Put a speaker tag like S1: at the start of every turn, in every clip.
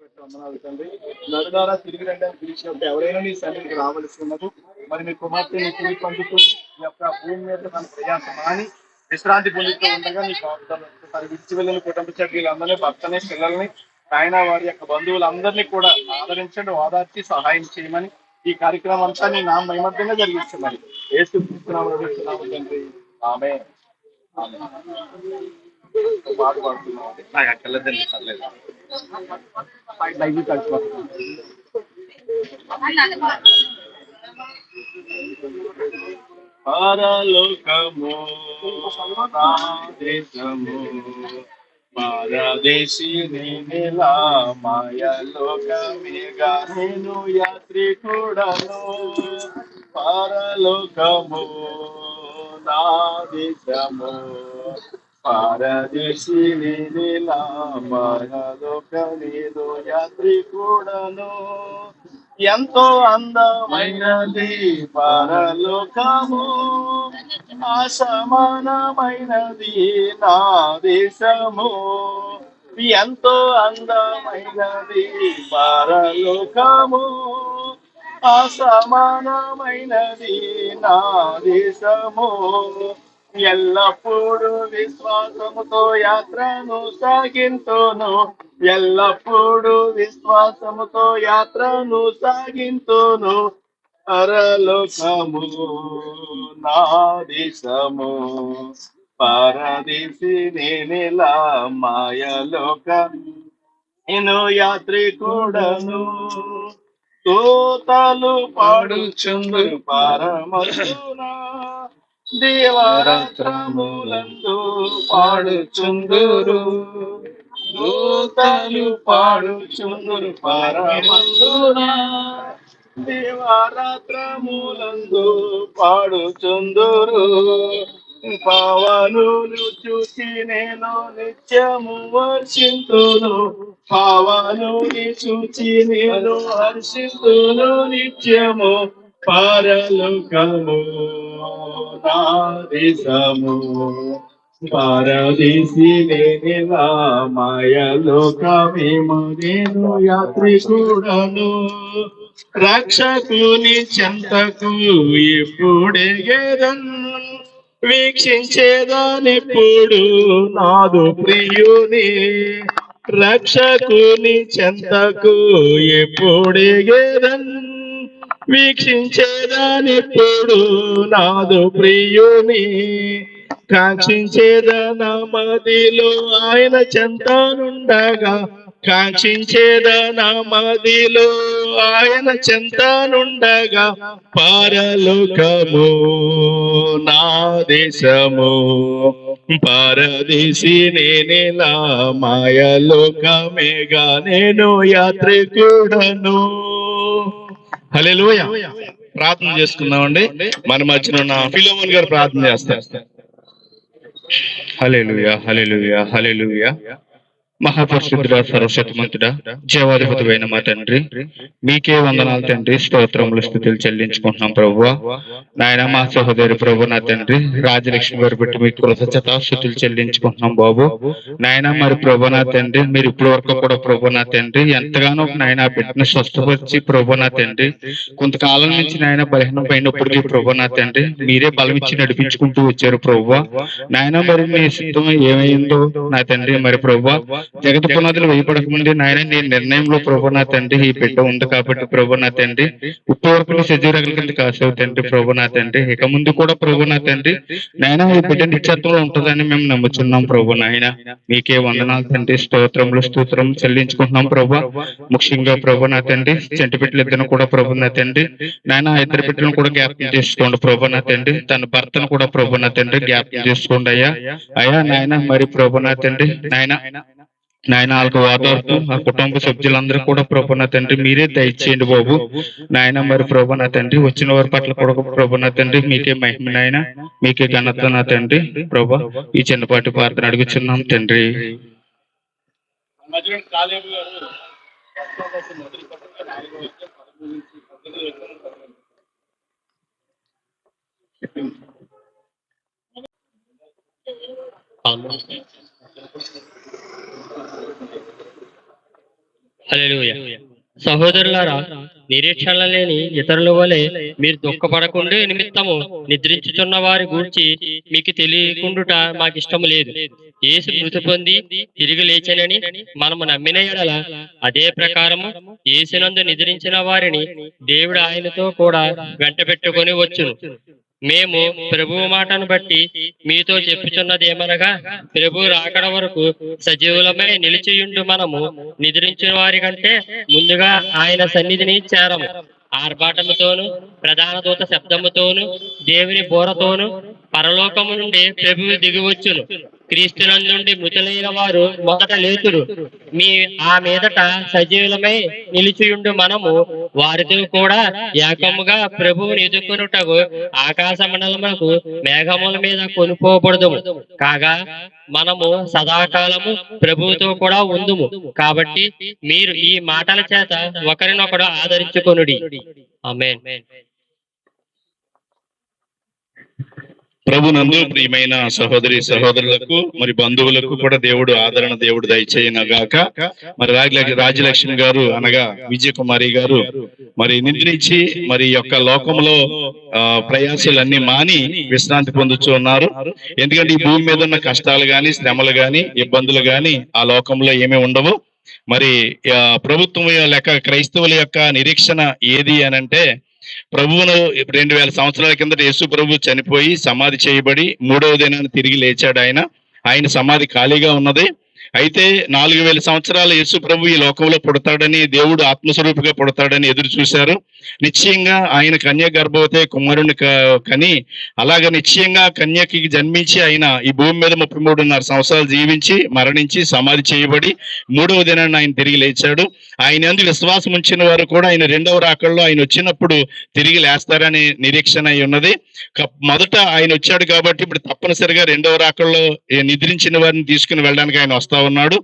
S1: వందనాలు తండ్రి. నరులారా తిరిగి రండి అని పిలిచినప్పుడు ఎవరైనా నీ సన్నిధికి రావలసి ఉన్నది. మరి మీ కుమార్తెని తిరిగి పంపుతూ ఈ యొక్క భూమి మీద తన ప్రయాసం అని విశ్రాంతి పొందుతూ ఉండగా నీ కాపుదలు మరి విడిచి వెళ్ళిన కుటుంబ సభ్యులందరినీ, భర్తని, పిల్లల్ని, ఆయన వారి యొక్క బంధువులందరినీ కూడా ఆదరించండి, ఓదార్చి సహాయం చేయమని ఈ కార్యక్రమం అంతా నీ నామ మహిమర్ధంగా జరిగిస్తున్నాను. ఏసు క్రీస్తునామములో తండ్రి. ఆమేన్. పాట పాడుతున్నాం. నాకు అక్కర్లేదండి, పర్లేదు. లైవ్ కలిసిపోతున్నాం. పరలోకము నా దేశము, పరదేశి నేనెలా మాయలోకమేగా నేను యాత్రికుడను. పరలోకము నా దేశము, పరదేశి నేనెలా మాయలోకమేదో యాత్రికుడను. ఎంతో అందమైనది పరలోకము, అసమానమైనది నా దేశము. ఎంతో అందమైనది పరలోకము, అసమానమైనది నా దేశము. ఎల్లప్పుడూ విశ్వాసముతో యాత్రను సాగింతును, ఎల్లప్పుడూ విశ్వాసముతో యాత్రను సాగింతును. పరలోకము నా దేశము, పరదేశి నేనెలా మాయలోక నేను యాత్రికుడను. తోతలు పాడుచుందురు పరమసున, దేవరాత్రములందు పాడుచుందురు. దూతలు పాడుచుందురు పరమందున, దేవరాత్రములందు పాడుచుందురు. పవనులు చూసి నేను నిత్యము వర్షింతును, పవనుని చూచి నేను హర్షింతును నిత్యము. పరలోకము నా దేశము, పరదేశి నేనెలా మాయలోకమేమో నేను యాత్రికుడను. రక్షకుని చెంతకు ఎప్పుడెగెదన్, వీక్షించేదానెప్పుడు నాదు ప్రియుని. రక్షకుని చెంతకు ఎప్పుడెగెదన్, వీక్షించేదానెప్పుడు నాదు ప్రియుని. కాంక్షించేదన మదిలో ఆయన చెంతనుండగా, కాంక్షించేదన మదిలో ఆయన చెంతనుండగా. పరలోకము నా దేశము, పరదేశి నేనెలా మాయలోకమేగా నేను యాత్రికుడను. హల్లెలూయా. ప్రార్థన చేసుకుందామండి. మన మధ్యన ఉన్న ఫిలోమోన్ గారు ప్రార్థన చేస్తారు. హల్లెలూయా, హల్లెలూయా, హల్లెలూయా. మహాపరిశుద్ధుడా, సర్వశక్తిమంతుడా, జీవాధిపతివైన మా తండ్రి, మీకే వందనాలు తండ్రి. స్తోత్రములు, స్తుతులు చెల్లించుకుంటున్నాం ప్రభువా. నాయన మా సహోదరి ప్రభు నా తండ్రి రాజలక్ష్మి గారు పెట్టి మీకు కృతజ్ఞత స్తుతులు చెల్లించుకుంటున్నాం బాబు. నాయన మరి ప్రభు నా తండ్రి, మీరు ఇప్పటి వరకు కూడా ప్రభు నా తండ్రి ఎంతగానో నాయన బిడ్డను స్వస్థపరిచి ప్రభు నా తండ్రి కొంతకాలం నుంచి నాయన బలహీనం పైనప్పటికీ ప్రభు నా తండ్రి మీరే బలం ఇచ్చి నడిపించుకుంటూ వచ్చారు ప్రభువా. నాయన మరి మీ సిద్ధం ఏమైందో నా తండ్రి మరి ప్రభువా, జగత పునాదులు వేయబడక ముందే నాయన నీ నిర్ణయంలో ప్రభు నా తండ్రి ఈ బిడ్డ ఉంది కాబట్టి ప్రభు నా తండ్రి ఇప్పటివరకు సజీవరగల కింద కాసేవు తండ్రి ప్రభు నా తండ్రి. ఇక ముందు కూడా ప్రభు నా తండ్రి నాయన ఈ బిడ్డ నిత్యత్వంలో ఉంటుందని మేము నమ్ముచున్నాం ప్రభు నాయన. మీకే వందనాలు తండ్రి, స్తోత్రములు స్తోత్రం చెల్లించుకుంటున్నాం ప్రభు. ముఖ్యంగా ప్రభు నా తండ్రి చెంటి బిడ్డలు ఇద్దరు కూడా ప్రభు నా తండ్రి నాయన ఇద్దరు బిడ్డలను కూడా జ్ఞాపకం చేసుకోండి ప్రభు నా తండ్రి. తన భర్తను కూడా ప్రభు నా తండ్రి జ్ఞాపకం చేసుకోండి అయ్యా. అయ్యా నాయన మరి ప్రభు నా తండ్రి నాయన వాళ్ళకు ఓదార్పు ఆ కుటుంబ సభ్యులందరూ కూడా ప్రభు నా తండ్రి మీరే దయచేయండి బాబు నాయన. మరి ప్రభు నా తండ్రి వచ్చిన వారి పట్ల కూడా ప్రభు నా తండ్రి మీకే మహిమ నాయన, మీకే ఘనత నా తండ్రి ప్రభు. ఈ చిన్నపాటి ప్రార్థన అడుగుచున్నాం తండ్రి.
S2: హల్లెలూయా. సహోదరులారా, నిరీక్షణ లేని ఇతరుల వలె మీరు దుఃఖపడకుండే నిమిత్తము నిద్రించుచున్న వారి గూర్చి మీకు తెలియకుండుట మాకిష్టము లేదు. యేసు మృతి పొంది తిరిగి లేచెనని మనము నమ్మిన ఎడల అదే ప్రకారము యేసునందు నిద్రించిన వారిని దేవుడు ఆయనతో కూడా వెంటబెట్టుకొని వచ్చును. మేము ప్రభువు మాటను బట్టి మీతో చెప్పుచున్నదేమనగా, ప్రభు రాకడ వరకు సజీవులమై నిలిచియుండు మనము నిద్రించిన వారి కంటే ముందుగా ఆయన సన్నిధిని చేరము. ఆర్భాటముతోను ప్రధాన దూత శబ్దముతోను దేవుని బోరతోను పరలోకము నుండి ప్రభువు దిగివచ్చును. క్రీస్తునందుండి మృతులైన వారు మొదట లేతురు. ఆ మీదట సజీవులమై నిలిచియుండు మనము వారితో కూడా ఏకముగా ప్రభువుని ఎదుర్కొనుటకు ఆకాశ మండలములకు మేఘముల మీద కొనుక్కోబడదుము. కాగా మనము సదాకాలము ప్రభువుతో కూడా ఉందుము. కాబట్టి మీరు ఈ మాటల చేత ఒకరినొకడు ఆదరించుకొనుడి. ఆమేన్.
S3: ప్రభునందు ప్రియమైన సహోదరి సహోదరులకు మరి బంధువులకు కూడా దేవుడు ఆదరణ దేవుడు దయచేయనగాక. మరి రాజ్యలక్ష్మి గారు అనగా విజయకుమారి గారు మరి నిద్రించి మరి యొక్క లోకంలో ప్రయాసాలన్నీ మాని విశ్రాంతి పొందుతూ ఉన్నారు. ఎందుకంటే ఈ భూమి మీద ఉన్న కష్టాలు గాని శ్రమలు గాని ఇబ్బందులు గాని ఆ లోకంలో ఏమీ ఉండవు. మరి ప్రభుత్వం లెక్క క్రైస్తవుల యొక్క నిరీక్షణ ఏది అనంటే, ప్రభువును 2000 సంవత్సరాల కిందట యేసు ప్రభు చనిపోయి సమాధి చేయబడి 3వ దినాన్ని తిరిగి లేచాడు. ఆయన సమాధి ఖాళీగా ఉన్నది. అయితే 4000 సంవత్సరాల యేసు ప్రభు ఈ లోకంలో పుడతాడని, దేవుడు ఆత్మస్వరూపిగా పుడతాడని ఎదురు చూశారు. నిశ్చయంగా ఆయన కన్య గర్భవతి కుమారుని కని అలాగ నిశ్చయంగా కన్యకి జన్మించి ఆయన ఈ భూమి మీద 33.5 సంవత్సరాలు జీవించి మరణించి సమాధి చేయబడి 3వ దినాన్ని ఆయన తిరిగి లేచాడు. ఆయన యందు విశ్వాసం ఉంచిన వారు కూడా ఆయన 2వ రాకడలో ఆయన వచ్చినప్పుడు తిరిగి లేస్తారని నిరీక్షణ అయి ఉన్నది. మొదట ఆయన వచ్చాడు కాబట్టి ఇప్పుడు తప్పనిసరిగా 2వ రాకడలో నిద్రించిన వారిని తీసుకుని వెళ్ళడానికి ఆయన వస్తా ఉన్నాడు.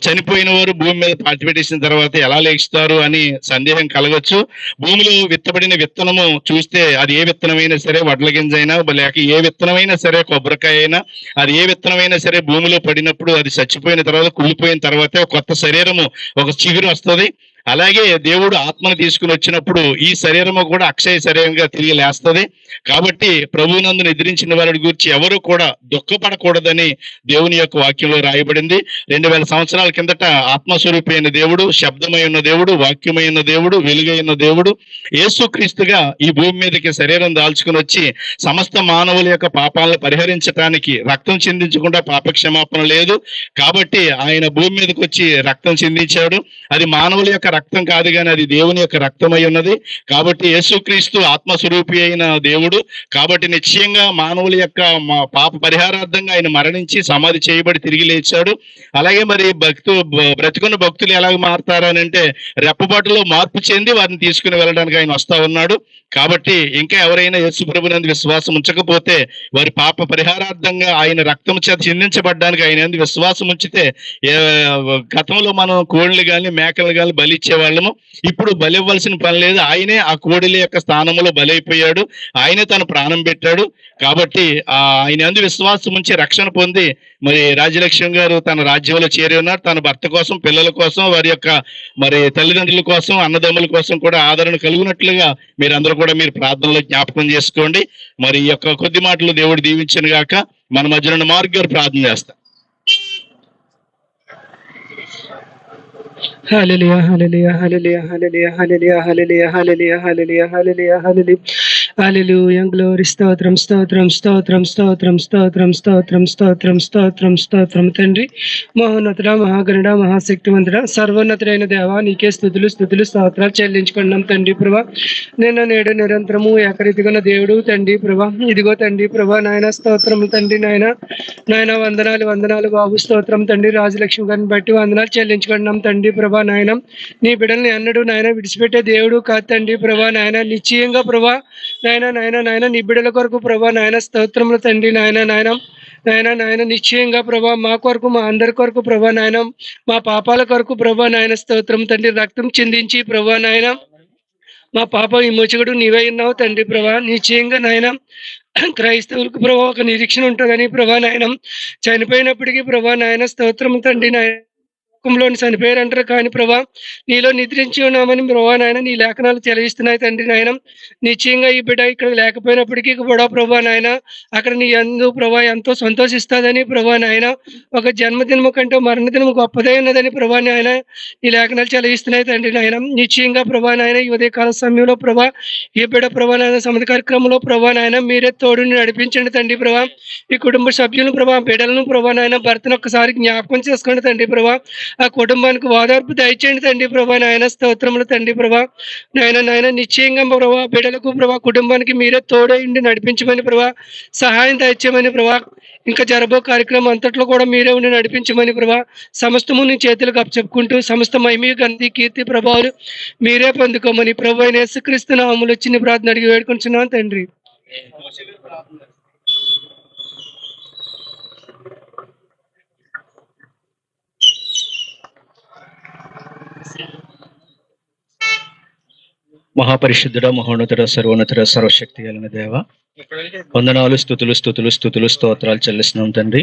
S3: చనిపోయిన వారు భూమి మీద పాతిపెట్టేసిన తర్వాత ఎలా లేస్తారు అని సందేహం కలగచ్చు. భూమిలో విత్తబడిన విత్తనము చూస్తే అది ఏ విత్తనమైనా సరే, వడ్ల గింజ అయినా లేక ఏ విత్తనమైనా సరే, కొబ్బరికాయ అయినా, అది ఏ విత్తనమైనా సరే భూమిలో పడినప్పుడు అది చచ్చిపోయిన తర్వాత కుళ్ళిపోయిన తర్వాతే కొత్త శరీరము ఒక చిగురు వస్తుంది. అలాగే దేవుడు ఆత్మను తీసుకుని వచ్చినప్పుడు ఈ శరీరము కూడా అక్షయ శరీరంగా తిరిగి లేస్తుంది. కాబట్టి ప్రభువునందు నిద్రించిన వారి గురించి ఎవరు కూడా దుఃఖపడకూడదని దేవుని యొక్క వాక్యంలో రాయబడింది. 2000 సంవత్సరాల కిందట ఆత్మస్వరూపి అయిన దేవుడు, శబ్దమై ఉన్న దేవుడు, వాక్యమై ఉన్న దేవుడు, వెలుగై ఉన్న దేవుడు యేసుక్రీస్తుగా ఈ భూమి మీదకి శరీరం దాల్చుకుని వచ్చి సమస్త మానవుల యొక్క పాపాలను పరిహరించడానికి, రక్తం చిందించకుండా పాపక్షమాపణ లేదు కాబట్టి ఆయన భూమి మీదకి వచ్చి రక్తం చిందించాడు. అది మానవుల యొక్క రక్తం కాదు కానీ అది దేవుని యొక్క రక్తమై ఉన్నది. కాబట్టి యేసుక్రీస్తు ఆత్మస్వరూపి అయిన దేవుడు కాబట్టి నిశ్చయంగా మానవుల యొక్క పాప పరిహారార్థంగా ఆయన మరణించి సమాధి చేయబడి తిరిగి లేచాడు. అలాగే మరి బ్రతుకున్న భక్తులు ఎలాగ మారుతారని అంటే, రెప్పపాటులో మార్పు చెంది వారిని తీసుకుని వెళ్ళడానికి ఆయన వస్తా ఉన్నాడు. కాబట్టి ఇంకా ఎవరైనా యేసు ప్రభునందు విశ్వాసం ఉంచకపోతే వారి పాప పరిహారార్థంగా ఆయన రక్తం చేత చిందించబడ్డానికి ఆయన విశ్వాసం ఉంచితే, గతంలో మనం కోళ్ళు కానీ మేకలు కానీ బలి ఇచ్చేవాళ్ళము. ఇప్పుడు బలి ఇవ్వాల్సిన పని లేదు. ఆయనే ఆ కోడిల యొక్క స్థానంలో బలైపోయాడు. ఆయనే తన ప్రాణం పెట్టాడు. కాబట్టి ఆయన అందు విశ్వాసం ఉంచి రక్షణ పొంది మరి రాజ్యలక్ష్మి గారు తన రాజ్యంలో చేరి ఉన్నారు. తన భర్త కోసం, పిల్లల కోసం, వారి యొక్క మరి తల్లిదండ్రుల కోసం, అన్నదమ్ముల కోసం కూడా ఆదరణ కలిగినట్లుగా మీరందరూ కూడా మీరు ప్రార్థనలో జ్ఞాపకం చేసుకోండి. మరి ఈ యొక్క కొద్ది మాటలు దేవుడు దీవించను గాక. మన మధ్యన మార్గ్ గారు ప్రార్థన చేస్తారు.
S4: హల్లెలూయా హల్లెలూయా హల్లెలూయా హల్లెలూయా హల్లెలూయా హల్లెలూయా హల్లెలూయా హల్లెలూయా హల్లెలూయా హల్లెలూయా హల్లెలూయా గ్లోరీ స్తోత్రం స్తోత్రం స్తోత్రం స్తోత్రం స్తోత్రం స్తోత్రం స్తోత్రం స్తోత్రం స్తోత్రం తండ్రి మహోన్నతుడ, మహాగణుడ, మహాశక్తివంతుడ, సర్వోన్నతుడైన దేవా నీకే స్థుతులు స్తోత్రాలు చెల్లించుకున్నాం తండ్రి ప్రభా. నిన్న నేడు నిరంతరము ఏకరీతిగా దేవుడు తండ్రి ప్రభా. ఇదిగో తండ్రి ప్రభా నాయన స్తోత్రం తండ్రి. నాయన వందనాలు బాబు. స్తోత్రం తండ్రి. రాజలక్ష్మి గారిని బట్టి వందనాలు చెల్లించుకున్నాం తండ్రి ప్రభా. నాయన నీ బిడ్డల్ని అన్నడు నాయన విడిచిపెట్టే దేవుడు కాదు తండ్రి ప్రభా. నాయన నిశ్చయంగా ప్రభా నాయన నీ బిడ్డల కొరకు ప్రభా నాయన స్తోత్రములు తండ్రి. నాయన నిశ్చయంగా ప్రభా మా కొరకు, మా అందరి కొరకు ప్రభా నాయన, మా పాపాల కొరకు ప్రభా నాయన స్తోత్రం తండ్రి. రక్తం చిందించి ప్రభా నాయన మా పాప విమోచకుడు నీవై ఉన్నావు తండ్రి ప్రభా. నిశ్చయంగా నాయన క్రైస్తవులకు ప్రభా ఒక నిరీక్షణ ఉంటుందని ప్రభా నాయన, చనిపోయినప్పటికీ ప్రభా నాయన స్తోత్రం తండ్రి. నాయన దుఃఖంలోని చనిపోయారు అంటారు, కానీ ప్రభా నీలో నిద్రించి ఉన్నామని ప్రభా నాయన నీ లేఖనాలు చెలవిస్తున్నాయి తండ్రి నాయన. నిశ్చయంగా ఈ బిడ్డ ఇక్కడ లేకపోయినప్పటికీ కూడా ప్రభా నాయన అక్కడ నీ యందు ప్రభా ఎంతో సంతోషిస్తుందని ప్రభా నాయన. ఒక జన్మదినము కంటే మరణదినము గొప్పదై ఉన్నదని ప్రభా నాయన ఈ లేఖనాలు చెలవిస్తున్నాయి తండ్రి నాయన. నిశ్చయంగా ప్రభా నాయన ఈ ఉదయకాల సమయంలో ప్రభా ఈ బిడ్డ ప్రభా నాయన సమితి కార్యక్రమంలో ప్రభా నాయన మీరే తోడుని నడిపించండి తండ్రి ప్రభా. ఈ కుటుంబ సభ్యులను ప్రభా బిడ్డలను ప్రభా నాయన భర్తను ఒక్కసారి జ్ఞాపకం చేసుకోండి తండ్రి ప్రభా. ఆ కుటుంబానికి ఓదార్పు దయచేయండి తండ్రి ప్రభా నాయన. స్తోత్రములు తండ్రి ప్రభా నాయన నిశ్చయంగా ప్రభా బిడ్డలకు ప్రభా కుటుంబానికి మీరే తోడైండి నడిపించమని ప్రభా సహాయం దయచేయమని ప్రభా. ఇంకా జరబో కార్యక్రమం అంతట్లో కూడా మీరే ఉండి నడిపించమని ప్రభా. సమస్తము నీ చేతులకు అప్పచెప్పుకుంటూ సమస్త మహిమ గంతి కీర్తి ప్రభావాలు మీరే పొందుకోమని ప్రభు అయిన యేసుక్రీస్తు నామములో చిన్న ప్రార్థన అడిగి వేడుకుంటున్నాను తండ్రి.
S5: మహాపరిశుద్ధుడ, మహోన్నతుడ, సర్వోన్నతుడ, సర్వశక్తి కలిగిన దేవ, వందనాలు, స్థుతులు స్తోత్రాలు చెల్లిస్తున్నాం తండ్రి.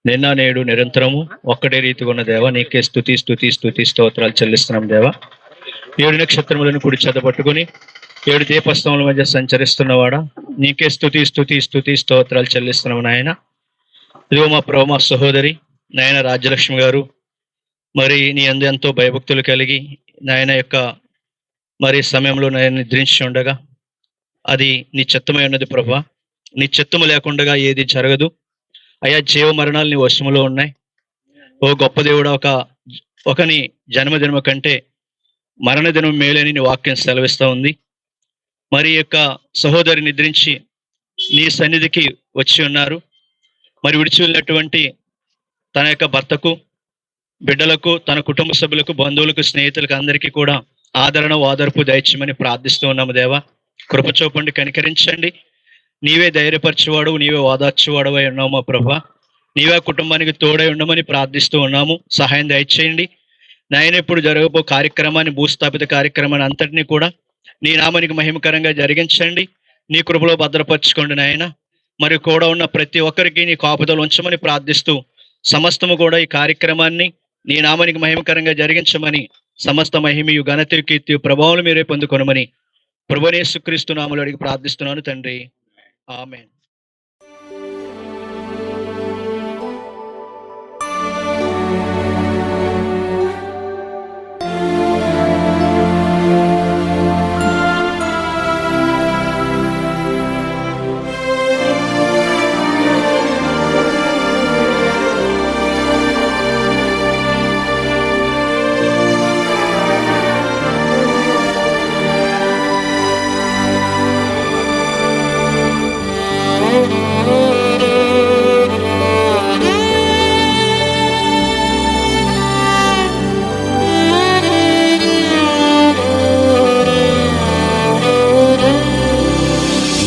S5: నిన్న నేడు నిరంతరము ఒక్కటే రీతిగా ఉన్న దేవ, నీకే స్తుతి స్తోత్రాలు చెల్లిస్తున్నాం దేవ. 7 నక్షత్రములను కుడి చెదపట్టుకుని 7 దీపస్తంభముల మధ్య సంచరిస్తున్నవాడా, నీకే స్తుతి స్తోత్రాలు చెల్లిస్తున్నాం నాయన. ఇదిగో మా ప్రభు, మా సహోదరి నాయన రాజ్యలక్ష్మి గారు మరి నీ యందు ఎంతో భయభక్తులు కలిగి నాయన యొక్క మరి సమయంలో నేను నిద్రించి ఉండగా అది నీ చిత్తమై ఉన్నది ప్రభా. నీ చిత్తము లేకుండా ఏది జరగదు అయ్యా. జీవ మరణాలు నీ వశములో ఉన్నాయి. ఓ గొప్ప దేవుడు, ఒకని జన్మదినము కంటే మరణదినం మేలని నీ వాక్యం సెలవిస్తూ ఉంది. మరి యొక్క సహోదరి నిద్రించి నీ సన్నిధికి వచ్చి ఉన్నారు. మరి విడిచి వెళ్ళినటువంటి తన యొక్క భర్తకు, బిడ్డలకు, తన కుటుంబ సభ్యులకు, బంధువులకు, స్నేహితులకు అందరికీ కూడా ఆదరణ, ఓదార్పు దయచేయమని ప్రార్థిస్తూ ఉన్నాము దేవా. కృప చూపండి, కనికరించండి. నీవే ధైర్యపరచువాడు, నీవే ఓదార్చువాడు అయి ఉన్నావు మా ప్రభా. నీవే కుటుంబానికి తోడై ఉండమని ప్రార్థిస్తూ ఉన్నాము. సహాయం దయచేయండి నాయన. ఇప్పుడు జరగబో కార్యక్రమాన్ని, భూస్థాపిత కార్యక్రమాన్ని అంతటినీ కూడా నీ నామానికి మహిమకరంగా జరిగించండి. నీ కృపలో భద్రపరచుకోండి నాయన. మరి కూడా ఉన్న ప్రతి ఒక్కరికి నీ కాపుదలు ఉంచమని ప్రార్థిస్తూ సమస్తము కూడా ఈ కార్యక్రమాన్ని నీ నామానికి మహిమకరంగా జరిగించమని, సమస్త మహిమయు ఘనతయు కీర్తియు ప్రభావాలు మీరే పొందుకొనమని ప్రభువైన యేసుక్రీస్తు నామములో అడిగి ప్రార్థిస్తున్నాను తండ్రి. ఆమేన్.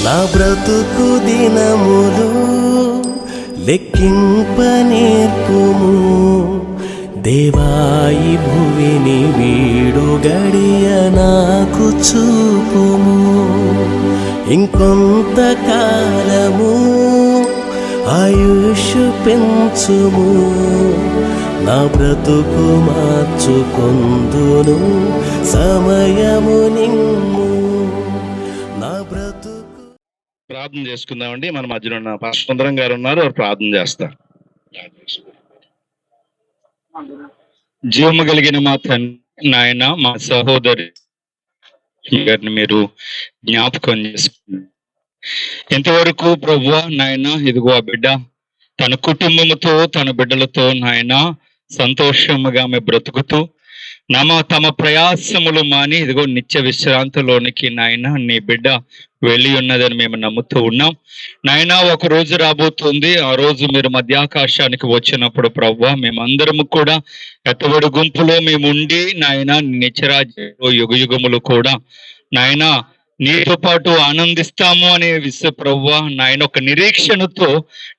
S6: నా బ్రతుకు దినములు లెక్కింప నేర్పుము దేవాయి భువిని వీడు గడియ నాకు చూపుము. ఇంకొంత కాలము ఆయుష్ పెంచుము, నా బ్రతుకు మార్చుకొందును సమయము నిమ్ము. నా బ్రతుకు
S3: ప్రార్థన చేసుకుందామండి. మన మధ్యలో ఉన్న పాస్టర్ సుందరం గారు ఉన్నారు, వారు ప్రార్థన చేస్తారు.
S1: జీవము కలిగిన మా తండ్రి నాయన, మా సహోదరి గారిని మీరు జ్ఞాపకం చేసుకున్నారు. ఇంతవరకు ప్రభువా నాయన, ఇదిగో ఆ బిడ్డ తన కుటుంబముతో, తన బిడ్డలతో నాయన సంతోషముగా ఆమె బ్రతుకుతూ తమ ప్రయాసములు మాని ఇదిగో నిత్య విశ్రాంతిలోనికి నాయన నీ బిడ్డ వెళ్ళి ఉన్నదని మేము నమ్ముతూ ఉన్నాం నాయన. ఒక రోజు రాబోతుంది, ఆ రోజు మీరు మధ్యాకాశానికి వచ్చినప్పుడు ప్రభువా మేమందరము కూడా ఎత్తబడి గుంపులో మేము ఉండి నాయన నిత్యరాజ్యంలో యుగయుగములు కూడా నాయన నీతో పాటు ఆనందిస్తాము అనే ప్రభువా నాయన ఒక నిరీక్షణతో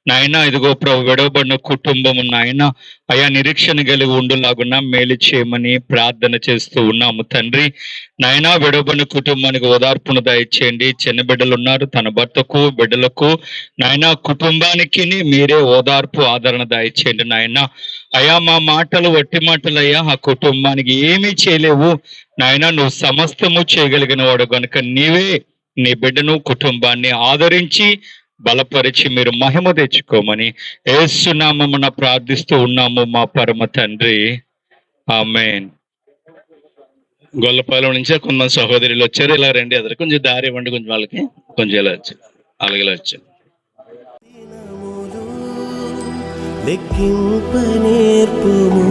S1: నాయన ఇదిగో ప్రభు విడవబడిన కుటుంబము నాయన అయా నిరీక్షణ కలిగి ఉండులాగున్నా మేలు చేయమని ప్రార్థన చేస్తూ ఉన్నాము తండ్రి. నాయన విడవబడిన కుటుంబానికి ఓదార్పును దయచేయండి. చిన్న బిడ్డలు ఉన్నారు, తన భర్తకు బిడ్డలకు నాయన కుటుంబానికి మీరే ఓదార్పు ఆదరణ దయచేయండి నాయన. అయా మా మాటలు వట్టి మాటలు అయ్యా ఆ కుటుంబానికి ఏమీ చేయలేవు నాయన, నువ్వు సమస్తము చేయగలిగిన వాడు కనుక నీవే నీ బిడ్డను కుటుంబాన్ని ఆదరించి బలపరిచి మీరు మహిమ తెచ్చుకోమని యేసు నామమున ప్రార్థిస్తూ ఉన్నాము మా పరమ తండ్రి, ఆమేన్.
S3: గొల్లపాలెం నుంచే కొంతమంది సహోదరులు వచ్చారు. ఇలా రండి, ఎదురు కొంచెం దారి ఇవ్వండి, కొంచెం వాళ్ళకి కొంచెం ఇలా వచ్చారు, అలాగే ఇలా వచ్చారు.
S6: లెక్కింపనేర్పుము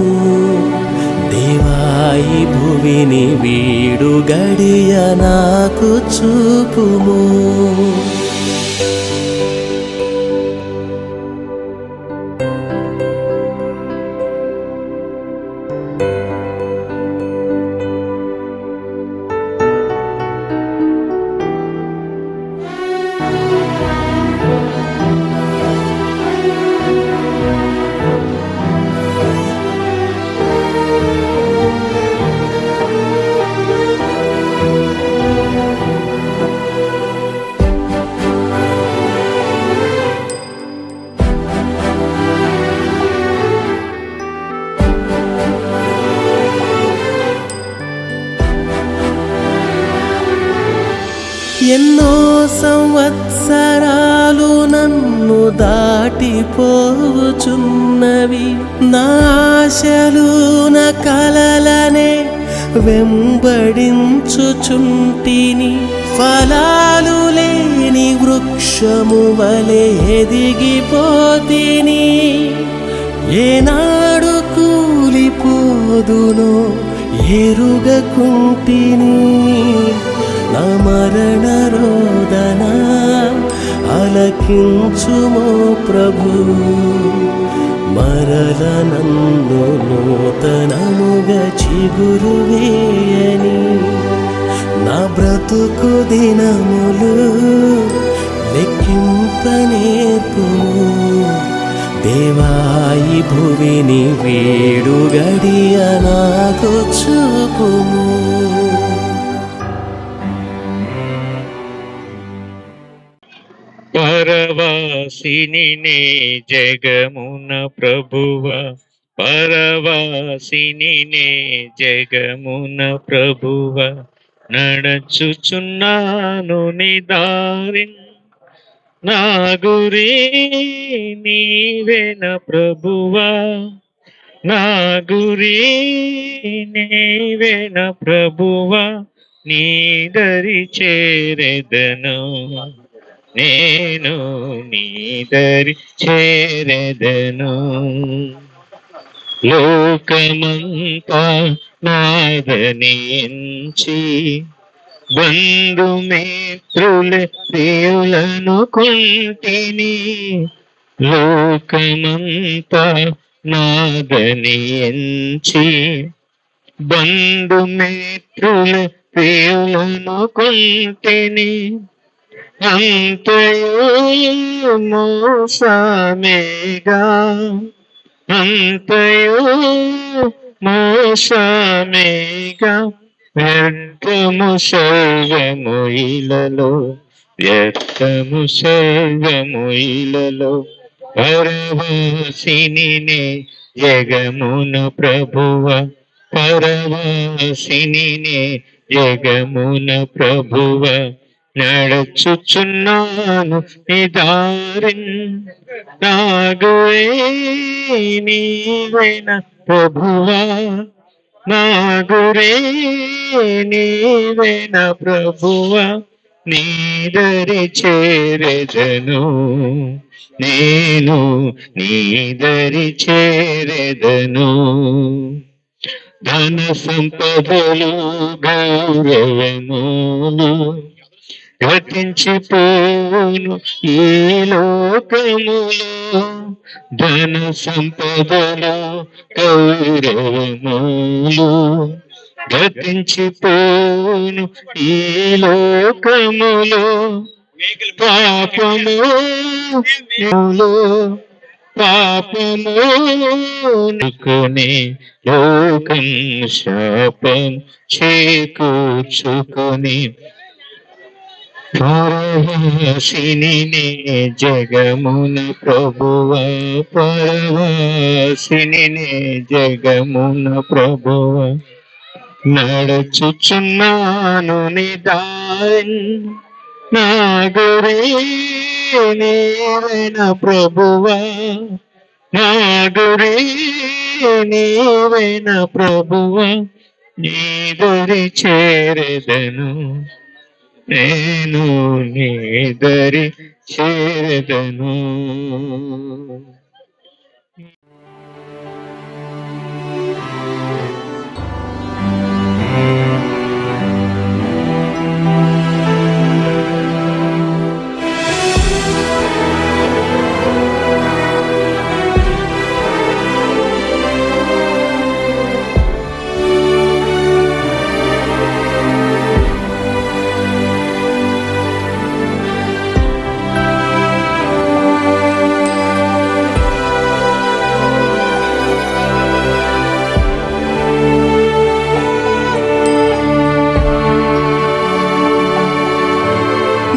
S6: దేవాయి భువిని వీడు గడియ నాకు చూపుము. ఎన్నో సంవత్సరాలు నన్ను దాటిపోచున్నవి, నా ఆశలు నా కలలనే వెంబడించుచుంటిని. ఫలాలు లేని వృక్షము వలె ఎదిగిపోతిని, ఏనాడు కూలిపోదునో ఎరుగకుంటిని. నా మరణ రోదన ఆలకించుమో ప్రభు, మరల నన్ను నూతనముగా చిగురు వేయని. నా బ్రతుకు దినములు లెక్కింపనేర్పుము దేవాయి భువిని వీడు గడియ నాకు చూపుము.
S1: పరవాసిని నే జగమున ప్రభువ, పరవాసిని నే జగమున ప్రభువ, నడచుచున్నాను నీ దారిన్, నా గురి నీవేన ప్రభువా, నా గురి నీవేన ప్రభువా, నీ దరి చేరెదను, నేను నీ దరి చేరెదను. లోకమంతా నాదని ఎంచి బంధుమిత్రుల ప్రియులను కొంటిని, లోకమంతా నాదని ఎంచి బంధుమిత్రుల ప్రియులను కొంటిని, అంతయు మోసమేగా, అంతయు మోసమేగా, వ్యర్థము సర్వము ఇలలో, వ్యర్థము సర్వము ఇలలో. పరవాసిని నే జగమున ప్రభువ, పరవాసిని నే జగమున ప్రభువ, నడచుచున్నాను నీ దారిన్, నా గురి నీవేన ప్రభువా, నా గురి నీవేన ప్రభువా, నీ దరి చేరెదను, నేను నీ దరి చేరెదను. ధన సంపదలు గౌరవములు గతించిపోను ఈ లోకములో, ధన సంపదలు గౌరవములు గతించిపోను ఈ లోకములో, పాపము పాపము నికుని లోకం శాపం చేకూర్చుకొని పరవాసిని జగమున ప్రభువ పరవాసిని జగమున ప్రభువ నడుచుచున్నాను నిదారి నా గురి నీవైన ప్రభువా నా గురి నీవైన ప్రభువా నీ దరి చేరెదను నేను నీ దరి చేరెదను.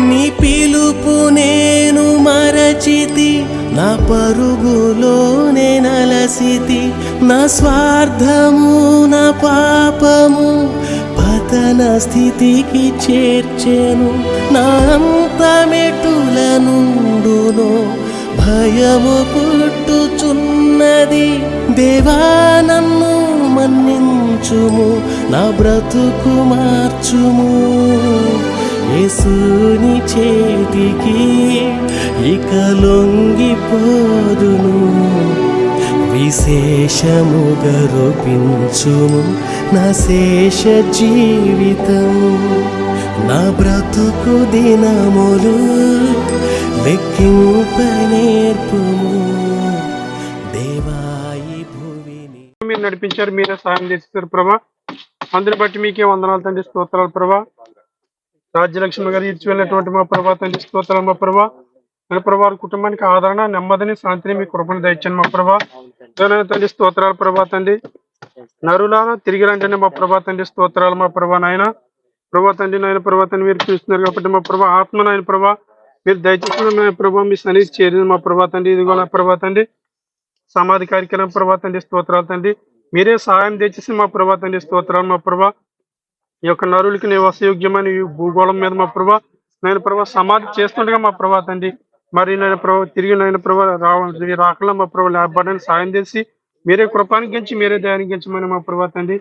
S6: నీ పిలుపు నేను మరచితి నా పరుగులోనే నలసితి నా స్వార్థము నా పాపము పతన స్థితికి చేర్చెను నా అంతమెటుల నుండును భయము పుట్టుచున్నది దేవా నన్ను మన్నించుము నా బ్రతుకు మార్చుము యేసుని చేతికి ఇక లొంగిపోదును విశేషముగా రూపించుము నా శేష జీవితం నా బ్రతుకు దినములు లెక్కింపనేర్పుము దేవాయి భువిని.
S7: మీరు నడిపించారు, మీరే సాయం చేస్తారు ప్రభా. అందుని బట్టి మీకే వందనాలు తండ్రి, స్తోత్రాలు ప్రభా. రాజ్యలక్ష్మి గారు ఇచ్చి వెళ్ళినటువంటి మా ప్రభా తండ్రి, స్తోత్రాలు మా ప్రభా. మన ప్రభా కుటుంబానికి ఆదరణ, నెమ్మదిని, శాంతిని మీ కృపను దయచండి మా ప్రభా తండ్రి, స్తోత్రాలు ప్రభా తండ్రి. నరులారా తిరిగి రండి మా ప్రభా తండ్రి, స్తోత్రాలు మా ప్రభా. నాయన ప్రభా తండ్రి, నాయన ప్రభా తండ్రి మీరు చూస్తున్నారు కాబట్టి మా ప్రభా ఆత్మ నాయన ప్రభా మీరు దయచేసిన ప్రభా మీ సన్నిధి చేరింది మా ప్రభా తండ్రి. ఇదిగో నా ప్రభా తండ్రి సమాధి కార్యక్రమం ప్రభా తండ్రి, స్తోత్రాలు తండ్రి. మీరే సహాయం తెచ్చేసి మా ప్రభా తండ్రి, స్తోత్రాలు మా ప్రభా. ఈ యొక్క నరులకి నివాసయోగ్యమైన ఈ భూగోళం మీద మా ప్రభా నేను ప్రభా సమాధి చేస్తుండగా మా ప్రభా తండ్రి మరి నేను ప్రభా తిరిగి నేను ప్రభా రాకలా మా ప్రభా లేబడని సాయం చేసి మీరే కృపానికించి మీరే దయానికించమని మా ప్రభా తండ్రి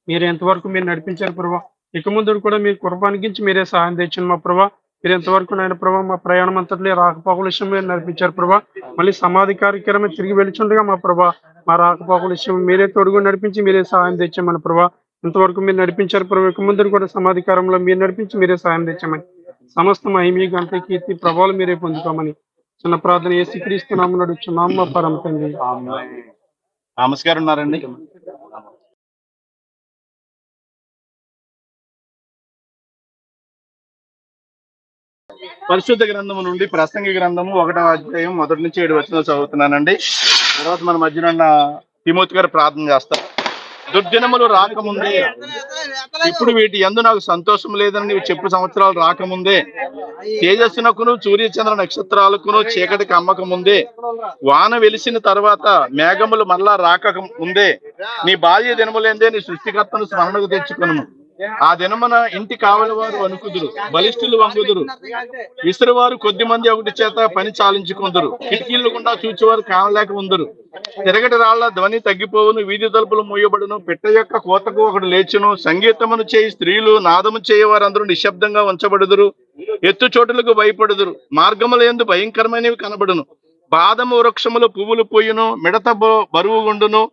S7: మీరు ఎంతవరకు మీరు నడిపించారు ప్రభా. ఇక ముందు కూడా మీరు కృపానికించి మీరే సహాయం తెచ్చాను మా ప్రభా. మీరు ఎంతవరకు నాయన ప్రభా మా ప్రయాణం అంతట్లో రాకపోకల విషయం మీరు నడిపించారు ప్రభా. మళ్ళీ సమాధి కార్యక్రమం తిరిగి వెళ్తుండగా మా ప్రభా మా రాకపోకల విషయం మీరే తోడుగా నడిపించి మీరే సహాయం తెచ్చామని ప్రభా. ఇంతవరకు మీరు నడిపించారు ప్రభా. ఇక ముందు కూడా సమాధికారంలో మీరు నడిపించి మీరే సహాయం తెచ్చామని సమస్త మహిమ గంట కీర్తి ప్రభావాలు మీరే పొందుతామని చిన్న ప్రార్థన యేసుక్రీస్తు నామమున నడుచున్నాము మా పరమ తండ్రి.
S3: నమస్కారం ఉన్నారండి. పరిశుద్ధ గ్రంథము నుండి ప్రసంగి గ్రంథము 1వ అధ్యాయం 1 నుంచి 7 వచనాలు చదువుతున్నానండి. తర్వాత మన మధ్యన ఉన్న తిమోతి గారు ప్రార్థన చేస్తారు. దుర్దినములు రాకముందే, ఇప్పుడు వీటి యందు నాకు సంతోషం లేదని నీవు చెప్పు సంవత్సరాలు రాకముందే, తేజస్సునకును సూర్యచంద్ర నక్షత్రాలకును చీకటికి అమ్మక ముందే, వాన వెలిసిన తర్వాత మేఘములు మళ్ళా రాక ముందే, నీ బాల్య దినములేందే నీ సృష్టికర్తను స్మరణకు తెచ్చుకును. ఆ దినమున ఇంటి కావలి వారు వణుకుదురు, బలిష్ఠులు వంగుదురు, విసిరివారు కొద్ది మంది ఒకటి చేత పని చాలించుకుందరు, కిటికీలు గుండా చూచేవారు కానలేక ఉందరు. తిరగటి రాళ్ల ధ్వని తగ్గిపోవును, వీధి తలుపులు మూయబడును, పిట్ట యొక్క కోతకు ఒకడు లేచును, సంగీతమును చేయి స్త్రీలు నాదము చేయవారందరూ నిశ్శబ్దంగా ఉంచబడుదురు, ఎత్తు చోటులకు భయపడుదురు, మార్గముల యందు భయంకరమైనవి కనబడును, బాదము వృక్షములు పువ్వులు పోయును, మిడత బరువు గుండును,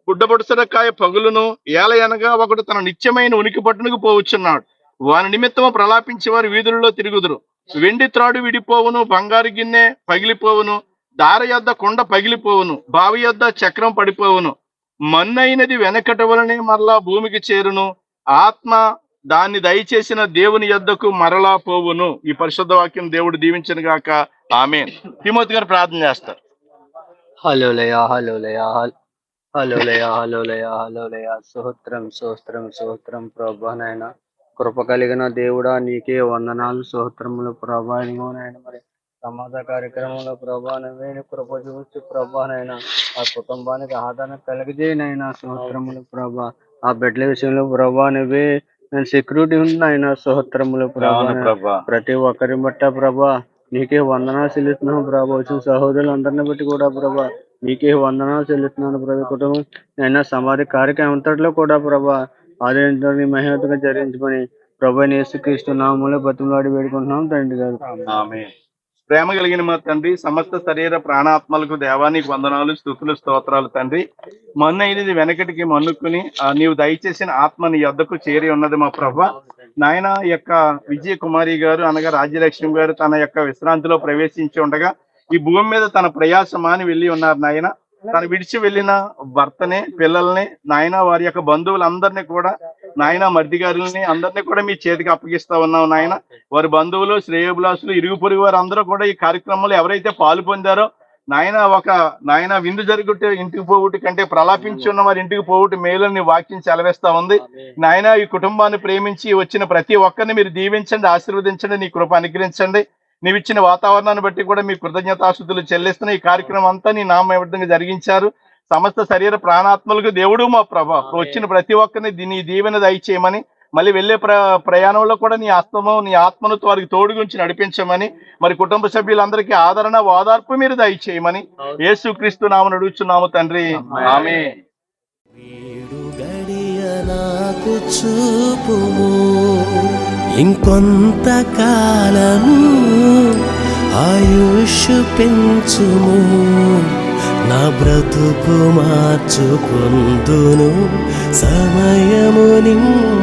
S3: గుడ్డబొడుసరకాయ పగులును, ఏలయనగా ఒకడు తన నిత్యమైన ఉనికి పట్టునకు పోవచ్చున్నాడు. వాని నిమిత్తము ప్రలాపించే వారు వీధులలో తిరుగుదురు. వెండి త్రాడు విడిపోవును, బంగారు గిన్నె పగిలిపోవును, దార యొద్ద కొండ పగిలిపోవును, బావి యొద్ద చక్రం పడిపోవును, మన్నైనది వెనకట వలనే మరలా భూమికి చేరును, ఆత్మ దాన్ని దయచేసిన దేవుని యొద్దకు మరలా పోవును. ఈ పరిశుద్ధ వాక్యం దేవుడు దీవించను గాక. ఆమేన్. తిమోతి గారు ప్రార్థన చేస్తారు.
S8: హల్లెలూయా హల్లెలూయా హల్లెలూయా హల్లెలూయా హల్లెలూయా. స్తోత్రం స్తోత్రం స్తోత్రం ప్రభా నాయన. కృప కలిగిన దేవుడా నీకే వందనాలు స్తోత్రములు ప్రభా. నాయన మరి సమాజ కార్యక్రమంలో ప్రభా నువ్వే కృప చూసి ప్రభా నాయన ఆ కుటుంబానికి ఆదరణ కలిగజేయనైనా స్తోత్రములు ప్రభా. ఆ బిడ్డల విషయంలో ప్రభా నువ్వే సెక్యూరిటీ ఉంది ఆయన స్తోత్రములు ప్రభా. ప్రతి ఒక్కరి బట్ట ప్రభా నీకే వందనాలు చెల్లిస్తున్నాం ప్రభా. వచ్చిన సహోదరులందరిని బట్టి కూడా ప్రభా నీకే వందనాలు చెల్లిస్తున్నాను ప్రభా. కుటుంబం అయినా సమాధి కార్యక్రమం అంతట్లో కూడా ప్రభా ఆదరించడానికి మహేతగా జరిగించమని ప్రభా యేసుక్రీస్తు నామములో బతిమలాడి వేడుకుంటున్నాం తండ్రి గారు.
S3: ఆమేన్. ప్రేమ కలిగిన మా తండ్రి, సమస్త శరీర ప్రాణాత్మలకు దేవానికి వందనాలు, స్తుతులు, స్తోత్రాలు తండ్రి. మన్ను అయినది వెనకటికి మన్నుకుని నీవు దయచేసిన ఆత్మ నీ యొద్దకు చేరి ఉన్నది మా ప్రభా. నాయన యొక్క విజయ కుమారి గారు అనగా రాజ్యలక్ష్మి గారు తన యొక్క విశ్రాంతిలో ప్రవేశించి ఉండగా ఈ భూమి మీద తన ప్రయాసమాని వెళ్ళి ఉన్నారు నాయన. తను విడిచి వెళ్ళిన భర్తని, పిల్లల్ని నాయన, వారి యొక్క బంధువులందరినీ కూడా నాయన, మర్ది గారులని అందరినీ కూడా మీ చేతికి అప్పగిస్తా ఉన్నాం నాయన. వారి బంధువులు, శ్రేయోభిలాసులు, ఇరుగు పొరుగు వారు అందరూ కూడా ఈ కార్యక్రమంలో ఎవరైతే పాలు పొందారో నాయన విందు జరుగుతే ఇంటికి పోవుటి కంటే ప్రలాపించి ఉన్న వారి ఇంటికి పోవుటి మేలుని వాక్యం సెలవేస్తా ఉంది నాయన. ఈ కుటుంబాన్ని ప్రేమించి వచ్చిన ప్రతి ఒక్కరిని మీరు దీవించండి, ఆశీర్వదించండి, నీ కృప అనుగ్రహించండి. నీవిచ్చిన వాతావరణాన్ని బట్టి కూడా మీ కృతజ్ఞతాస్తుతులు చెల్లిస్తున్న ఈ కార్యక్రమం అంతా నీ నామవిధంగా జరిగించారు. సమస్త శరీర ప్రాణాత్మలకు దేవుడు మా ప్రభా వచ్చిన ప్రతి ఒక్కరిని నీ దీవెన దయచేయమని, మళ్ళీ వెళ్ళే ప్రయాణంలో కూడా నీ ఆత్మను వారికి తోడుగుంచి నడిపించమని, మరి కుటుంబ సభ్యులందరికీ ఆదరణ ఓదార్పు మీరు దయచేయమని యేసుక్రీస్తు నామమున అడుగుచున్నాము తండ్రి. ఆమేన్.
S6: వీడు గడియ నాకు చూపుము, ఇంకొంత కాలము ఆయుష్ పెంచుము, నా బ్రతుకు మార్చుకుందును సమయము నిమ్ము.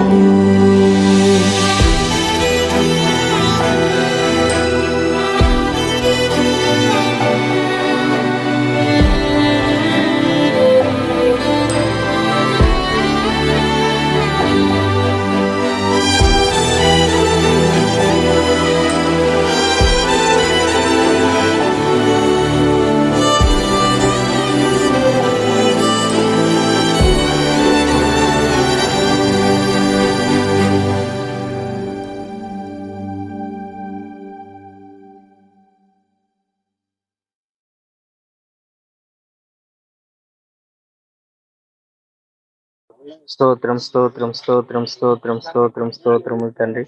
S8: స్తోత్రం స్తోత్రం స్తోత్రం స్తోత్రం స్తోత్రం స్తోత్రము తండ్రి.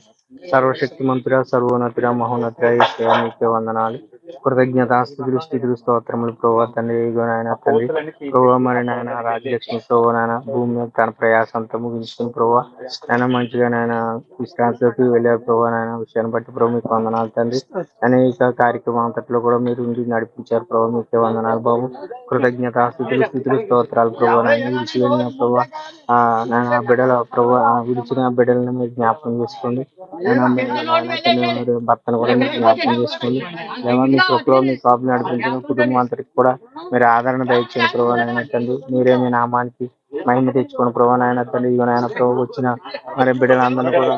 S8: సర్వశక్తి మంతుడా, సర్వోన్నతుడా, మహోన్నతుడా యేసయ్యా నీకే వందనాలు, కృతజ్ఞతాస్తుతులు, స్తుతులు, స్తోత్రములు ప్రభా తండ్రి. నాయన తండ్రి ప్రభా మరి నాయన రాజ్యలక్ష్మి ప్రభా నాయన భూమి మీద తన ప్రయాసంతా ముగించుకుని ప్రభా నాయన మంచిగా నాయన విశ్రాంతిలోకి వెళ్ళారు ప్రభా నాయన. విషయాన్ని బట్టి ప్రభు మీకు వందనాలు తండ్రి. అనేక కార్యక్రమం అంతట్లో కూడా మీరు ఉండి నడిపించారు ప్రభా, మీకే వందనాలు బాబు. కృతజ్ఞతాస్తుతులు, స్తుతులు, స్తోత్రాలు ప్రభా నాయన. విడిచి వెళ్ళిన ప్రభా నాయన బిడ్డల ప్రభా విడిచిన బిడ్డలను మీరు జ్ఞాపకం చేసుకోండి. భర్తను కూడా మీరు జ్ఞాపకం చేసుకోండి. మీ కృపలో మీ కాపులు నడిపించిన కుటుంబం అంతటికి కూడా మీరు ఆదరణ దయచేయండి ప్రభా నాయన తండ్రి. మీరే మీ నామానికి మహిమ తెచ్చుకోండి ప్రభా నాయన తండ్రి. నాయన ప్రభు వచ్చిన మరి బిడ్డలందరినీ కూడా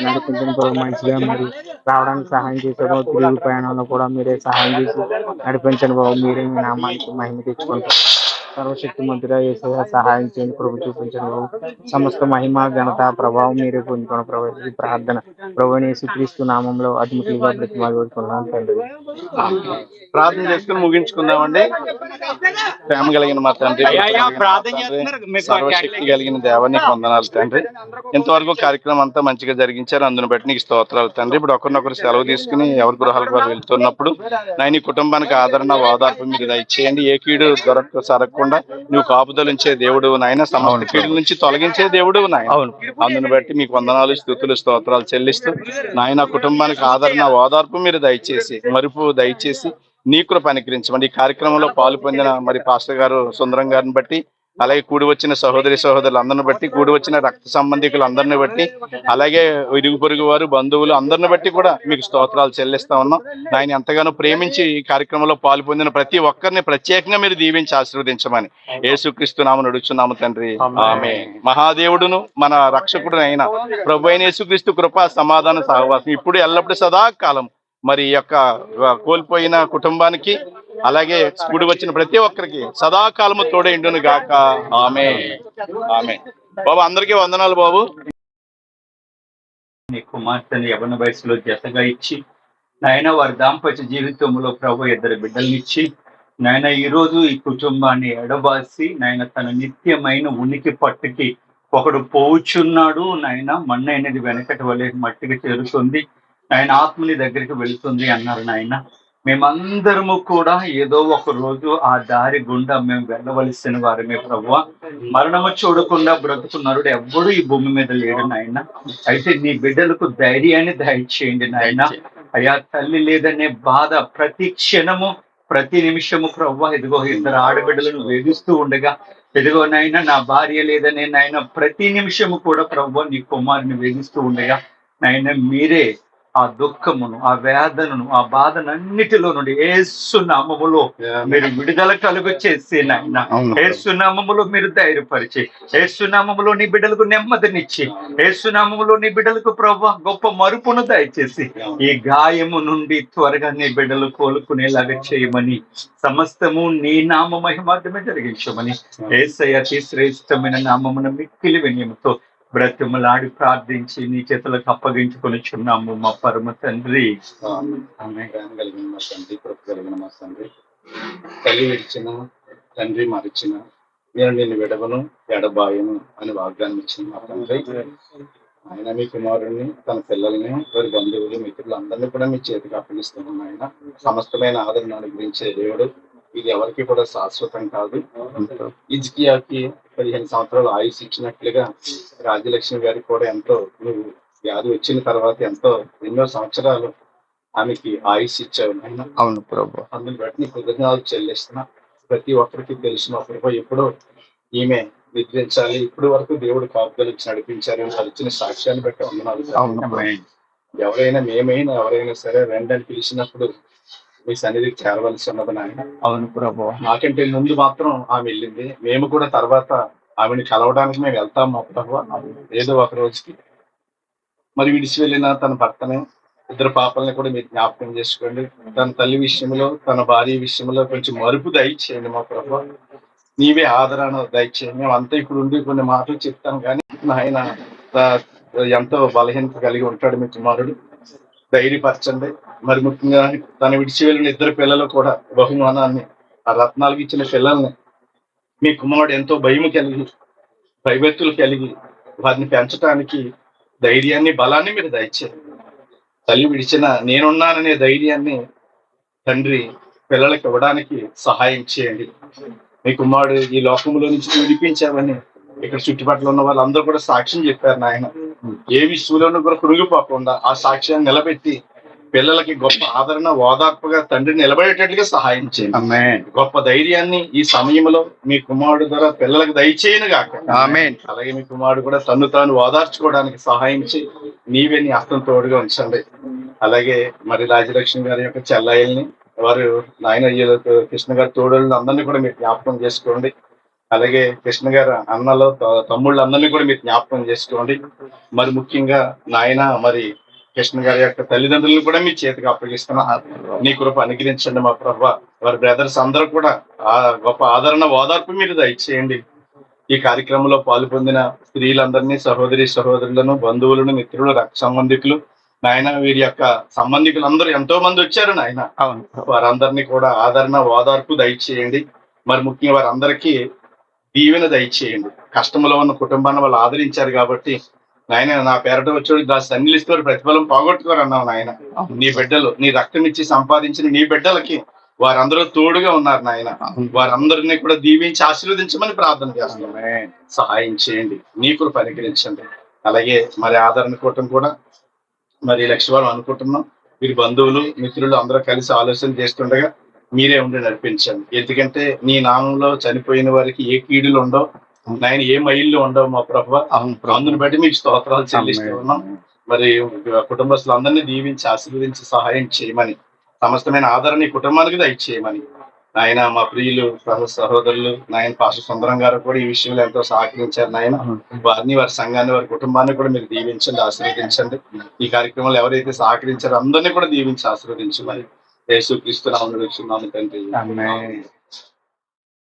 S8: నడిపించిన ప్రభు మంచిగా మరి రావడానికి సహాయం చేసే తిరుగు ప్రయాణంలో కూడా మీరే సహాయం చేసి నడిపించండి బాబు. మీరే మీ నామానికి మహిమ తెచ్చుకోండి. సర్వశక్తి మంత్రిగా యేసయ్యా సహాయం చేయండి, కృప చూపించండి బాబు. సమస్త మహిమ ఘనత ప్రభావం మీరే పొందుకోండి ప్రభు. ఈ ప్రార్థన ప్రభువైన యేసుక్రీస్తు నామంలో అద్భుతంగా బ్రతిమాలుకుంటున్నాను తండ్రి.
S3: ప్రార్థన చేసుకుని ముగించుకుందామండి. ప్రేమ కలిగిన మా తండ్రి, సర్వశక్తి కలిగిన దేవానికి వందనాలు తండ్రి. ఇంతవరకు కార్యక్రమం అంతా మంచిగా జరిగించారు, అందుని బట్టి నీకు స్తోత్రాలు తండ్రి. ఇప్పుడు ఒకరినొకరు సెలవు తీసుకుని ఎవరి గృహాలకు వారు వెళ్తున్నప్పుడు నాయన ఈ కుటుంబానికి ఆదరణ ఓదార్పు మీరు దయచేయండి. ఏ కీడు సరగకుండా నువ్వు కాపుదలించే దేవుడు నాయన, సమస్త కీడుల నుంచి తొలగించే దేవుడు నాయన. అందుని బట్టి మీకు వందనాలు, స్తుతులు, స్తోత్రాలు చెల్లిస్తూ నాయన కుటుంబానికి ఆదరణ ఓదార్పు మీరు దయచేసి మరుపు దయచేసి నీ కృప అనుగ్రహించండి. ఈ కార్యక్రమంలో పాలు పొందిన మరి పాస్టర్ గారు సుందరం గారిని బట్టి అలాగే కూడి వచ్చిన సహోదరి సహోదరులు అందరిని బట్టి, కూడి వచ్చిన రక్త సంబంధికులు అందరిని బట్టి, అలాగే ఇరుగు పొరుగు వారు, బంధువులు అందరిని బట్టి కూడా మీకు స్తోత్రాలు చెల్లిస్తా ఉన్నాం. ఆయన ఎంతగానో ప్రేమించి ఈ కార్యక్రమంలో పాలు పొందిన ప్రతి ఒక్కరిని ప్రత్యేకంగా మీరు దీవించి ఆశీర్వదించమని యేసుక్రీస్తు నామమున అడుగుచున్నాము తండ్రి, ఆమేన్. మహాదేవుడును మన రక్షకుడు అయిన ప్రభు అయిన యేసుక్రీస్తు కృప, సమాధాన సహవాసం ఇప్పుడు ఎల్లప్పుడూ సదాకాలం మరి ఈ యొక్క కోల్పోయిన కుటుంబానికి, అలాగే కూడి వచ్చిన ప్రతి ఒక్కరికి సదాకాలము తోడైండును గాక. ఆమేన్, ఆమేన్. బాబు అందరికీ వందనాలు బాబు.
S1: నీ కుమార్తెని యవ్వన వయసులో జతగా ఇచ్చి నాయన వారి దాంపత్య జీవితంలో ప్రభు 2 బిడ్డల్ని ఇచ్చి నాయన ఈ రోజు ఈ కుటుంబాన్ని ఎడబాసి నాయన తన నిత్యమైన ఉనికి పట్టుకి ఒకడు పోవుచున్నాడు నాయన, మన్ను అనేది వెనకటి వలె మట్టికి చేరుతుంది, ఆయన ఆత్మని దగ్గరికి వెళుతుంది అన్నారు నాయన. మేమందరము కూడా ఏదో ఒక రోజు ఆ దారి గుండా మేము వెళ్ళవలసిన వారమే ప్రభువా. మరణము చూడకుండా బ్రతుకున్నాడు ఎవ్వడు ఈ భూమి మీద లేడు నాయన. అయితే నీ బిడ్డలకు ధైర్యాన్ని దయచేయండి నాయన. అయ్యా తల్లి లేదనే బాధ ప్రతి క్షణము ప్రతి నిమిషము ప్రభువా, ఇదిగో 2 ఆడబిడ్డలను వేధిస్తూ ఉండగా, ఇదిగో నాయన నా భార్య లేదనే నాయన ప్రతి నిమిషము కూడా ప్రభువా నీ కుమారుని వేధిస్తూ ఉండగా నాయన మీరే ఆ దుఃఖమును, ఆ వేదనను, ఆ బాధనన్నిటిలో నుండి యేసు నామములో మీరు విడుదల కలుగు చేసి నాయన, యేసు నామములో మీరు ధైర్యపరిచి, యేసు నామములో నీ బిడ్డలకు నెమ్మదినిచ్చి, యేసు నామములో నీ బిడ్డలకు ప్రభువా గొప్ప మరుపును దయచేసి ఈ గాయము నుండి త్వరగా నీ బిడ్డలు కోలుకునేలాగా చేయమని, సమస్తము నీ నామ మహిమార్థమే జరిగించమని యేసయ్య అతి శ్రేష్టమైన నామమున మిక్కిలి వినయముతో బ్రతిమలాడి ప్రార్థించి నీ చేతులకు అప్పగించుకొని చున్నాము మా పరమ తండ్రి.
S3: కలిగిన మా తండ్రి, కృప కలిగిన మా తండ్రి, తల్లి విడిచిన తండ్రి మరిచిన నేను నిన్ను విడవను ఎడబాయను అని వాగ్దానం ఇచ్చిన మా తండ్రి, ఆయన మీ కుమారుడిని, తన పిల్లల్ని, వారి బంధువులు, మిత్రులు అందరినీ కూడా మీ చేతికి అప్పగిస్తున్నాం. ఆయన సమస్తమైన ఆదరణ అనుగ్రహించే దేవుడు, ఇది ఎవరికి కూడా శాశ్వతం కాదు. హిజ్కియాకి 15 సంవత్సరాలు ఆయుష్ ఇచ్చినట్లుగా రాజ్యలక్ష్మి గారికి కూడా ఎంతో, నువ్వు వ్యాధి వచ్చిన తర్వాత ఎన్నో సంవత్సరాలు ఆమెకి ఆయుష్ ఇచ్చావు ఆయన.
S1: అవును ప్రభు.
S3: అందుని బట్టి నీ కృతజ్ఞతలు చెల్లిస్తున్నా. ప్రతి ఒక్కరికి తెలిసిన ఒకరిపై ఎప్పుడో ఈమె నిద్రించాలి, ఇప్పుడు వరకు దేవుడు కాపుదలు ఇచ్చి నడిపించారు ఇచ్చిన సాక్ష్యాన్ని బట్టి వందనాలు. ఎవరైనా ఎవరైనా సరే రెండని పిలిచినప్పుడు మీ సన్నిధికి చేరవలసి ఉన్నది నాయన.
S1: అవును ప్రభు.
S3: నాకంటే ముందు మాత్రం ఆమె వెళ్ళింది, మేము కూడా తర్వాత ఆమెను కలవడానికి మేము వెళ్తాం మా ప్రభు. ఏదో ఒక రోజుకి మరి విడిచి వెళ్ళిన తన భర్తని, 2 పాపల్ని కూడా మీరు జ్ఞాపకం చేసుకోండి. తన తల్లి విషయంలో, తన భార్య విషయంలో కొంచెం మరుపు దయచేయండి మా ప్రభు. నీవే ఆదరణ దయచేయండి. మేము అంతా ఇప్పుడు ఉండి కొన్ని మాటలు చెప్తాం కానీ ఆయన ఎంతో బలహీనత కలిగి ఉంటాడు మీ కుమారుడు, ధైర్యపరచండి. మరి ముఖ్యంగా తన విడిచి వెళ్ళిన 2 పిల్లలు కూడా బహుమానాన్ని, ఆ రత్నాలకు ఇచ్చిన పిల్లల్ని మీ కుమారుడు ఎంతో భయము కలిగి, భయభక్తులు కలిగి వారిని పెంచడానికి ధైర్యాన్ని, బలాన్ని మీరు దయచేయండి. తల్లి విడిచిన నేనున్నాననే ధైర్యాన్ని తండ్రి పిల్లలకు ఇవ్వడానికి సహాయం చేయండి. మీ కుమారుడు ఈ లోకంలో నుంచి విడిపించామని ఇక్కడ చుట్టుపక్కల ఉన్న వాళ్ళందరూ కూడా సాక్ష్యం చెప్పారు నాయన. ఏ విషయంలోనూ కూడా కృంగిపోకుండా ఆ సాక్ష్యాన్ని నిలబెట్టి పిల్లలకి గొప్ప ఆదరణ, ఓదార్పుగా తండ్రి నిలబడేటట్లుగా సహాయం చేయండి. గొప్ప ధైర్యాన్ని ఈ సమయంలో మీ కుమారుడు ద్వారా పిల్లలకు దయచేయను గాక.
S1: ఆమేన్.
S3: అలాగే మీ కుమారుడు కూడా తను తాను ఓదార్చుకోవడానికి సహాయం చేయి. నీవే నీ హస్తం తోడుగా ఉంచండి. అలాగే మరి రాజలక్ష్మి గారి యొక్క చెల్లాయిల్ని, వారు నాయన కృష్ణ గారి తోడులను అందరినీ కూడా మీరు జ్ఞాపకం చేసుకోండి. అలాగే కృష్ణ గారు అన్నలో తమ్ముళ్ళందరినీ కూడా మీరు జ్ఞాపకం చేసుకోండి. మరి ముఖ్యంగా నాయన మరి కృష్ణ గారి యొక్క తల్లిదండ్రులను కూడా మీ చేతికి అప్పగిస్తున్నా. నీ కృప అనుగ్రహించండి మా ప్రభు. వారి బ్రదర్స్ అందరూ కూడా ఆ గొప్ప ఆదరణ, ఓదార్పు మీరు దయచేయండి. ఈ కార్యక్రమంలో పాల్పొందిన స్త్రీలందరినీ, సహోదరులను, బంధువులను, మిత్రులు, రక్త సంబంధికులు, నాయన వీరి యొక్క సంబంధికులందరూ ఎంతో మంది వచ్చారు నాయన. వారందరినీ కూడా ఆదరణ, ఓదార్పు దయచేయండి. మరి ముఖ్యంగా వారందరికీ దీవెన దయచేయండి. కష్టంలో ఉన్న కుటుంబాన్ని వాళ్ళు ఆదరించారు కాబట్టి నాయన, నా పేరట వచ్చాడు దాని సన్నిలిస్తూ ప్రతిఫలం పోగొట్టుకోరు అన్నావు నాయన. నీ బిడ్డలు, నీ రక్తం ఇచ్చి సంపాదించిన నీ బిడ్డలకి వారందరూ తోడుగా ఉన్నారు నాయన. వారందరినీ కూడా దీవించి ఆశీర్వదించమని ప్రార్థన చేస్తున్నాం. సహాయం చేయండి, నీ కృప అనుగ్రహించండి. అలాగే మరి ఆదరణ కూటం కూడా మరి లక్ష్యవారం అనుకుంటున్నాం. వీరి బంధువులు, మిత్రులు అందరూ కలిసి ఆలోచన చేస్తుండగా మీరే ఉండి నడిపించండి. ఎందుకంటే నీ నామంలో చనిపోయిన వారికి ఏ కీడులు ఉండవు నాయన, ఏ మైళ్ళు ఉండవు మా ప్రభువా. అందుని బట్టి మీకు స్తోత్రాలు చెల్లిస్తూ ఉన్నాం. మరి కుటుంబస్తులందరినీ దీవించి ఆశీర్వదించి సహాయం చేయమని, సమస్తమైన ఆదరణ ఈ కుటుంబానికి దయచేయమని నాయన, మా ప్రియులు సహోదరులు నాయన పాస్టర్ సుందరం గారు కూడా ఈ విషయంలో ఎంతో సహకరించారు నాయన. వారిని, వారి సంఘాన్ని, వారి కుటుంబాన్ని కూడా మీరు దీవించండి, ఆశీర్వదించండి. ఈ కార్యక్రమంలో ఎవరైతే సహకరించారో అందరినీ కూడా దీవించి ఆశీర్వదించమని యేసుక్రీస్తు నామములో అడుగుచున్నాము తండ్రి.